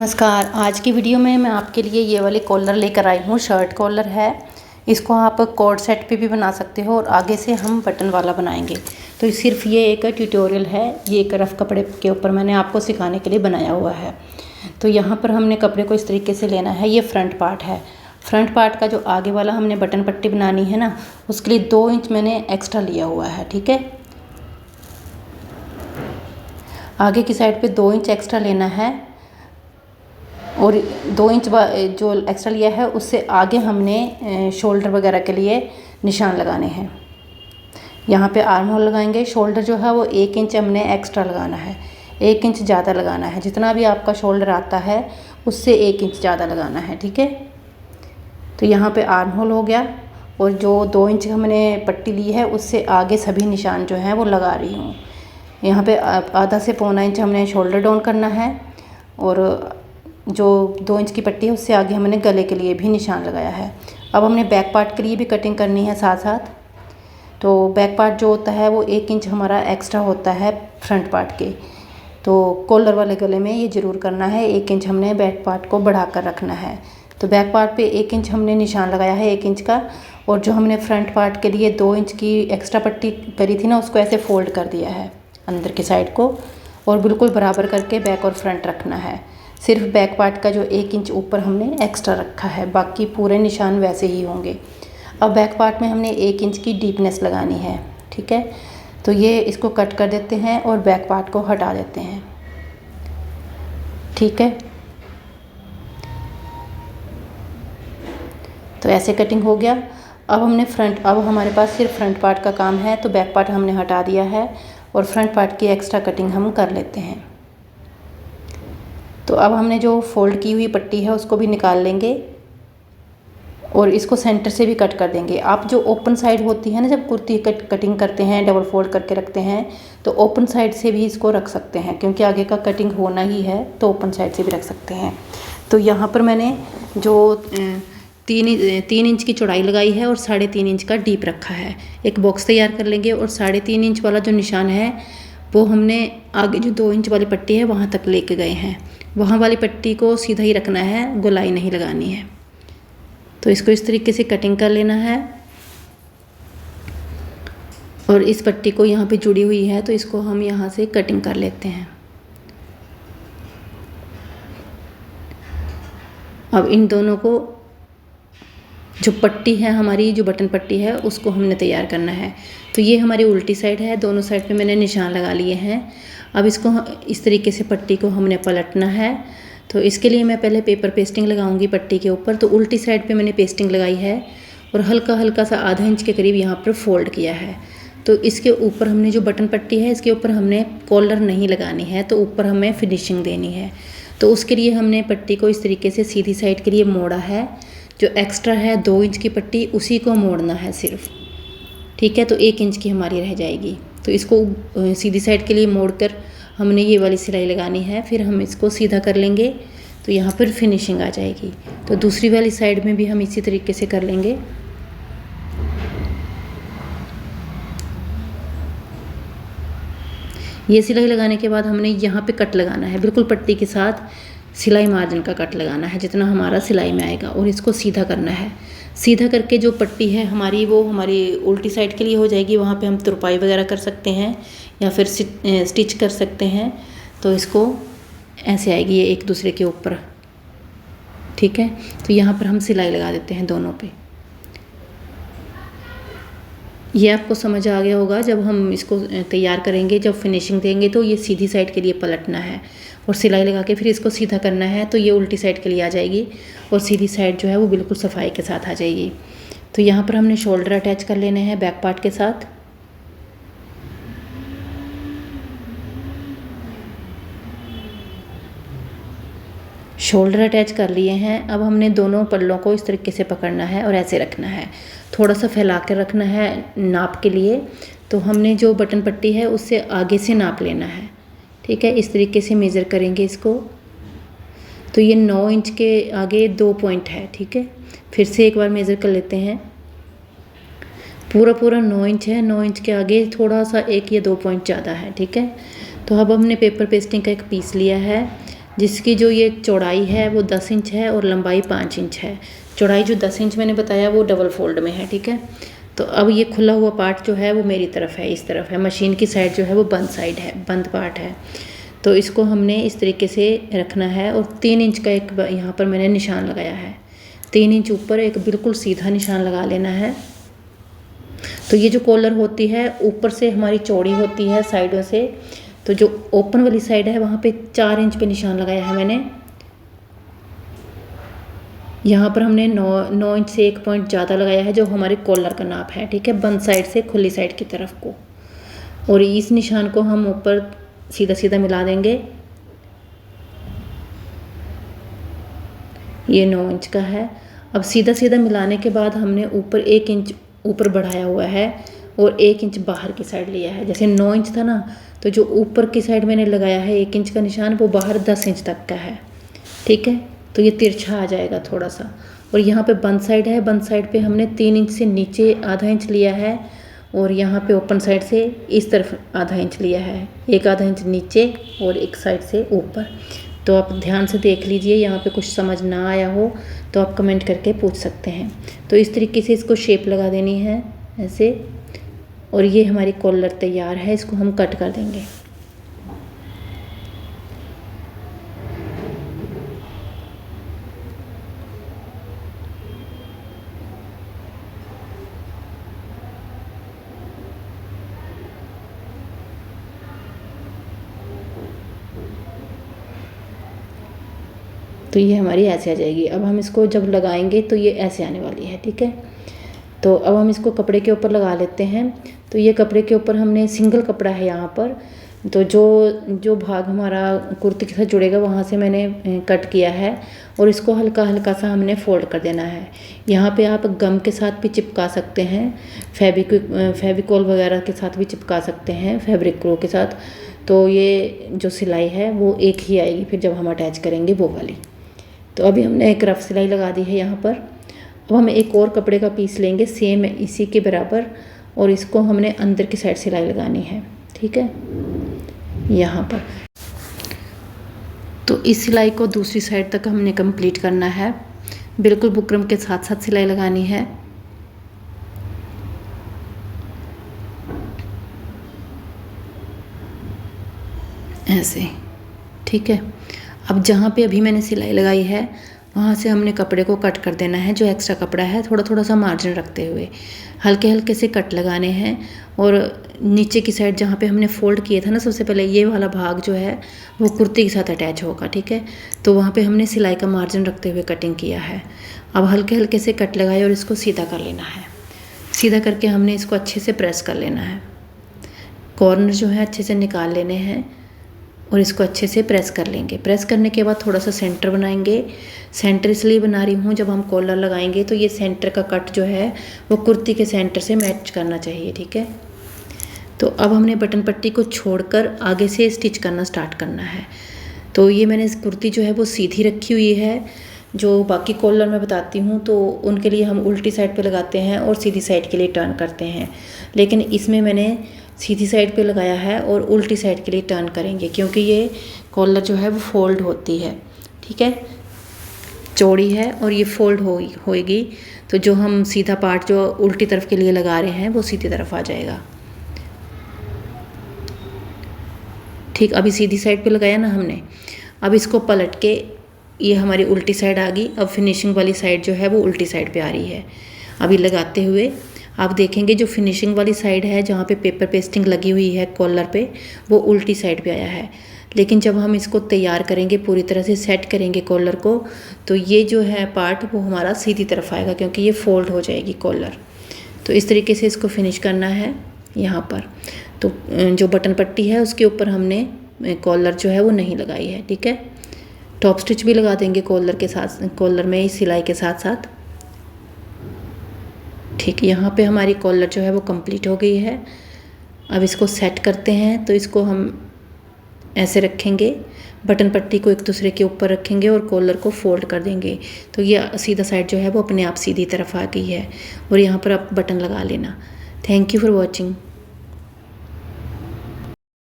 नमस्कार। आज की वीडियो में मैं आपके लिए ये वाली कॉलर लेकर आई हूँ। शर्ट कॉलर है। इसको आप कोट सेट पे भी बना सकते हो और आगे से हम बटन वाला बनाएंगे। तो सिर्फ ये एक ट्यूटोरियल है, ये एक रफ़ कपड़े के ऊपर मैंने आपको सिखाने के लिए बनाया हुआ है। तो यहाँ पर हमने कपड़े को इस तरीके से लेना है। ये फ्रंट पार्ट है। फ्रंट पार्ट का जो आगे वाला हमने बटन पट्टी बनानी है ना, उसके लिए 2 इंच मैंने एक्स्ट्रा लिया हुआ है। ठीक है, आगे की साइड पे 2 इंच एक्स्ट्रा लेना है और 2 इंच जो एक्स्ट्रा लिया है उससे आगे हमने शोल्डर वगैरह के लिए निशान लगाने हैं। यहाँ पे आर्म होल लगाएंगे। शोल्डर जो है वो 1 इंच हमने एक्स्ट्रा लगाना है, 1 इंच ज़्यादा लगाना है। जितना भी आपका शोल्डर आता है उससे 1 इंच ज़्यादा लगाना है। ठीक है, तो यहाँ पे आर्म होल हो गया और जो 2 इंच हमने पट्टी ली है उससे आगे सभी निशान जो हैं वो लगा रही हूँ। यहाँ पे आधा से पौना इंच हमने शोल्डर डाउन करना है और जो 2 इंच की पट्टी है उससे आगे हमने गले के लिए भी निशान लगाया है। अब हमने बैक पार्ट के लिए भी कटिंग करनी है साथ साथ। तो बैक पार्ट जो होता है वो 1 इंच हमारा एक्स्ट्रा होता है फ्रंट पार्ट के। तो कॉलर वाले गले में ये ज़रूर करना है, 1 इंच हमने बैक पार्ट को बढ़ा कर रखना है। तो बैक पार्ट पे 1 इंच हमने निशान लगाया है, 1 इंच का। और जो हमने फ्रंट पार्ट के लिए 2 इंच की एक्स्ट्रा पट्टी करी थी ना, उसको ऐसे फोल्ड कर दिया है अंदर की साइड को और बिल्कुल बराबर करके बैक और फ्रंट रखना है। सिर्फ बैक पार्ट का जो 1 इंच ऊपर हमने एक्स्ट्रा रखा है, बाकी पूरे निशान वैसे ही होंगे। अब बैक पार्ट में हमने 1 इंच की डीपनेस लगानी है। ठीक है, तो ये इसको कट कर देते हैं और बैक पार्ट को हटा देते हैं। ठीक है, तो ऐसे कटिंग हो गया। अब हमारे पास सिर्फ फ्रंट पार्ट का काम है, तो बैक पार्ट हमने हटा दिया है और फ्रंट पार्ट की एक्स्ट्रा कटिंग हम कर लेते हैं। तो अब हमने जो फोल्ड की हुई पट्टी है उसको भी निकाल लेंगे और इसको सेंटर से भी कट कर देंगे। आप जो ओपन साइड होती है ना, जब कुर्ती कटिंग करते हैं, डबल फोल्ड करके रखते हैं, तो ओपन साइड से भी इसको रख सकते हैं, क्योंकि आगे का कटिंग होना ही है तो ओपन साइड से भी रख सकते हैं। तो यहाँ पर मैंने जो 3 इंच की चौड़ाई लगाई है और 3.5 इंच का डीप रखा है। एक बॉक्स तैयार कर लेंगे और 3.5 इंच वाला जो निशान है वो हमने आगे जो 2 इंच वाली पट्टी है वहाँ तक लेके गए हैं। वहाँ वाली पट्टी को सीधा ही रखना है, गोलाई नहीं लगानी है। तो इसको इस तरीके से कटिंग कर लेना है और इस पट्टी को यहाँ पे जुड़ी हुई है तो इसको हम यहाँ से कटिंग कर लेते हैं। अब इन दोनों को, जो पट्टी है हमारी, जो बटन पट्टी है, उसको हमने तैयार करना है। तो ये हमारी उल्टी साइड है, दोनों साइड पे मैंने निशान लगा लिए हैं। अब इसको इस तरीके से पट्टी को हमने पलटना है। तो इसके लिए मैं पहले पेपर पेस्टिंग लगाऊंगी पट्टी के ऊपर। तो उल्टी साइड पे मैंने पेस्टिंग लगाई है और हल्का हल्का सा आधा इंच के करीब यहाँ पर फोल्ड किया है। तो इसके ऊपर हमने जो बटन पट्टी है इसके ऊपर हमने कॉलर नहीं लगानी है, तो ऊपर हमें फिनिशिंग देनी है। तो उसके लिए हमने पट्टी को इस तरीके से सीधी साइड के लिए मोड़ा है। जो एक्स्ट्रा है 2 इंच की पट्टी, उसी को मोड़ना है सिर्फ। ठीक है, तो 1 इंच की हमारी रह जाएगी। तो इसको सीधी साइड के लिए मोड़कर हमने ये वाली सिलाई लगानी है, फिर हम इसको सीधा कर लेंगे तो यहाँ पर फिनिशिंग आ जाएगी। तो दूसरी वाली साइड में भी हम इसी तरीके से कर लेंगे। ये सिलाई लगाने के बाद हमने यहाँ पे कट लगाना है, बिल्कुल पट्टी के साथ सिलाई मार्जिन का कट लगाना है, जितना हमारा सिलाई में आएगा, और इसको सीधा करना है। सीधा करके जो पट्टी है हमारी, वो हमारी उल्टी साइड के लिए हो जाएगी। वहाँ पे हम तुरपाई वगैरह कर सकते हैं या फिर स्टिच कर सकते हैं। तो इसको ऐसे आएगी ये एक दूसरे के ऊपर। ठीक है, तो यहाँ पर हम सिलाई लगा देते हैं दोनों पे। ये आपको समझ आ गया होगा। जब हम इसको तैयार करेंगे, जब फिनिशिंग देंगे, तो ये सीधी साइड के लिए पलटना है और सिलाई लगा के फिर इसको सीधा करना है। तो ये उल्टी साइड के लिए आ जाएगी और सीधी साइड जो है वो बिल्कुल सफाई के साथ आ जाएगी। तो यहाँ पर हमने शोल्डर अटैच कर लेने हैं बैक पार्ट के साथ। शोल्डर अटैच कर लिए हैं। अब हमने दोनों पल्लों को इस तरीके से पकड़ना है और ऐसे रखना है, थोड़ा सा फैला कर रखना है नाप के लिए। तो हमने जो बटन पट्टी है उससे आगे से नाप लेना है। ठीक है, इस तरीके से मेज़र करेंगे इसको। तो ये 9 इंच के आगे 2 पॉइंट है। ठीक है, फिर से एक बार मेज़र कर लेते हैं। पूरा 9 इंच है, 9 इंच के आगे थोड़ा सा 1 या 2 पॉइंट ज़्यादा है। ठीक है, तो अब हमने पेपर पेस्टिंग का एक पीस लिया है जिसकी जो ये चौड़ाई है वो 10 इंच है और लंबाई 5 इंच है। चौड़ाई जो 10 इंच मैंने बताया वो डबल फोल्ड में है, ठीक है। तो अब ये खुला हुआ पार्ट जो है वो मेरी तरफ है, इस तरफ है। मशीन की साइड जो है वो बंद साइड है, बंद पार्ट है। तो इसको हमने इस तरीके से रखना है और 3 इंच का एक यहाँ पर मैंने निशान लगाया है। 3 इंच ऊपर एक बिल्कुल सीधा निशान लगा लेना है। तो ये जो कॉलर होती है ऊपर से हमारी चौड़ी होती है साइडों से, तो जो ओपन वाली साइड है वहाँ पे 4 इंच पे निशान लगाया है मैंने। यहाँ पर हमने 9 इंच से 1 पॉइंट ज़्यादा लगाया है जो हमारे कॉलर का नाप है, ठीक है, बंद साइड से खुली साइड की तरफ को। और इस निशान को हम ऊपर सीधा सीधा मिला देंगे। ये 9 इंच का है। अब सीधा सीधा मिलाने के बाद हमने ऊपर 1 इंच ऊपर बढ़ाया हुआ है और 1 इंच बाहर की साइड लिया है। जैसे 9 इंच था ना, तो जो ऊपर की साइड मैंने लगाया है 1 इंच का निशान, वो बाहर 10 इंच तक का है, ठीक है। तो ये तिरछा आ जाएगा थोड़ा सा। और यहाँ पे बंद साइड है, बंद साइड पे हमने 3 इंच से नीचे आधा इंच लिया है और यहाँ पे ओपन साइड से इस तरफ आधा इंच लिया है, एक आधा इंच नीचे और एक साइड से ऊपर। तो आप ध्यान से देख लीजिए, यहाँ पे कुछ समझ ना आया हो तो आप कमेंट करके पूछ सकते हैं। तो इस तरीके से इसको शेप लगा देनी है ऐसे। और ये हमारी कॉलर तैयार है, इसको हम कट कर देंगे। तो ये हमारी ऐसे आ जाएगी। अब हम इसको जब लगाएंगे तो ये ऐसे आने वाली है, ठीक है। तो अब हम इसको कपड़े के ऊपर लगा लेते हैं। तो ये कपड़े के ऊपर हमने सिंगल कपड़ा है यहाँ पर, तो जो भाग हमारा कुर्ती के साथ जुड़ेगा वहाँ से मैंने कट किया है और इसको हल्का हल्का सा हमने फोल्ड कर देना है। यहाँ पे आप गम के साथ भी चिपका सकते हैं, फेविकोल वगैरह के साथ भी चिपका सकते हैं, फैब्रिक ग्लू के साथ। तो ये जो सिलाई है वो एक ही आएगी फिर जब हम अटैच करेंगे वो वाली। तो अभी हमने एक रफ सिलाई लगा दी है यहाँ पर। अब हम एक और कपड़े का पीस लेंगे सेम इसी के बराबर और इसको हमने अंदर की साइड सिलाई लगानी है, ठीक है, यहाँ पर। तो इस सिलाई को दूसरी साइड तक हमने कंप्लीट करना है, बिल्कुल बुकरम के साथ साथ सिलाई लगानी है। ऐसे, ठीक है। अब जहाँ पे अभी मैंने सिलाई लगाई है वहाँ से हमने कपड़े को कट कर देना है। जो एक्स्ट्रा कपड़ा है थोड़ा थोड़ा सा मार्जिन रखते हुए हल्के हल्के से कट लगाने हैं। और नीचे की साइड जहाँ पे हमने फोल्ड किए था ना सबसे पहले, ये वाला भाग जो है वो कुर्ती के साथ अटैच होगा, ठीक है। तो वहाँ पे हमने सिलाई का मार्जिन रखते हुए कटिंग किया है। अब हल्के हल्के से कट लगाए और इसको सीधा कर लेना है। सीधा करके हमने इसको अच्छे से प्रेस कर लेना है। कॉर्नर जो है अच्छे से निकाल लेने हैं और इसको अच्छे से प्रेस कर लेंगे। प्रेस करने के बाद थोड़ा सा सेंटर बनाएंगे। सेंटर इसलिए बना रही हूँ, जब हम कॉलर लगाएंगे तो ये सेंटर का कट जो है वो कुर्ती के सेंटर से मैच करना चाहिए, ठीक है। तो अब हमने बटन पट्टी को छोड़कर आगे से स्टिच करना स्टार्ट करना है। तो ये मैंने इस कुर्ती जो है वो सीधी रखी हुई है। जो बाकी कॉलर मैं बताती हूँ तो उनके लिए हम उल्टी साइड पे लगाते हैं और सीधी साइड के लिए टर्न करते हैं, लेकिन इसमें मैंने सीधी साइड पे लगाया है और उल्टी साइड के लिए टर्न करेंगे क्योंकि ये कॉलर जो है वो फोल्ड होती है, ठीक है, चौड़ी है और ये फोल्ड होएगी। तो जो हम सीधा पार्ट जो उल्टी तरफ के लिए लगा रहे हैं वो सीधी तरफ आ जाएगा, ठीक। अभी सीधी साइड पे लगाया ना हमने, अब इसको पलट के ये हमारी उल्टी साइड आ गई। अब फिनिशिंग वाली साइड जो है वो उल्टी साइड पे आ रही है। अभी लगाते हुए आप देखेंगे जो फिनिशिंग वाली साइड है जहाँ पे पेपर पेस्टिंग लगी हुई है कॉलर पे, वो उल्टी साइड पे आया है। लेकिन जब हम इसको तैयार करेंगे, पूरी तरह से सेट करेंगे कॉलर को, तो ये जो है पार्ट वो हमारा सीधी तरफ आएगा क्योंकि ये फोल्ड हो जाएगी कॉलर। तो इस तरीके से इसको फिनिश करना है यहाँ पर। तो जो बटन पट्टी है उसके ऊपर हमने कॉलर जो है वो नहीं लगाई है, ठीक है। टॉप स्टिच भी लगा देंगे कॉलर के साथ, कॉलर में इस सिलाई के साथ साथ, ठीक। यहाँ पे हमारी कॉलर जो है वो कंप्लीट हो गई है। अब इसको सेट करते हैं। तो इसको हम ऐसे रखेंगे, बटन पट्टी को एक दूसरे के ऊपर रखेंगे और कॉलर को फोल्ड कर देंगे। तो ये सीधा साइड जो है वो अपने आप सीधी तरफ आ गई है और यहाँ पर आप बटन लगा लेना। Thank you for watching.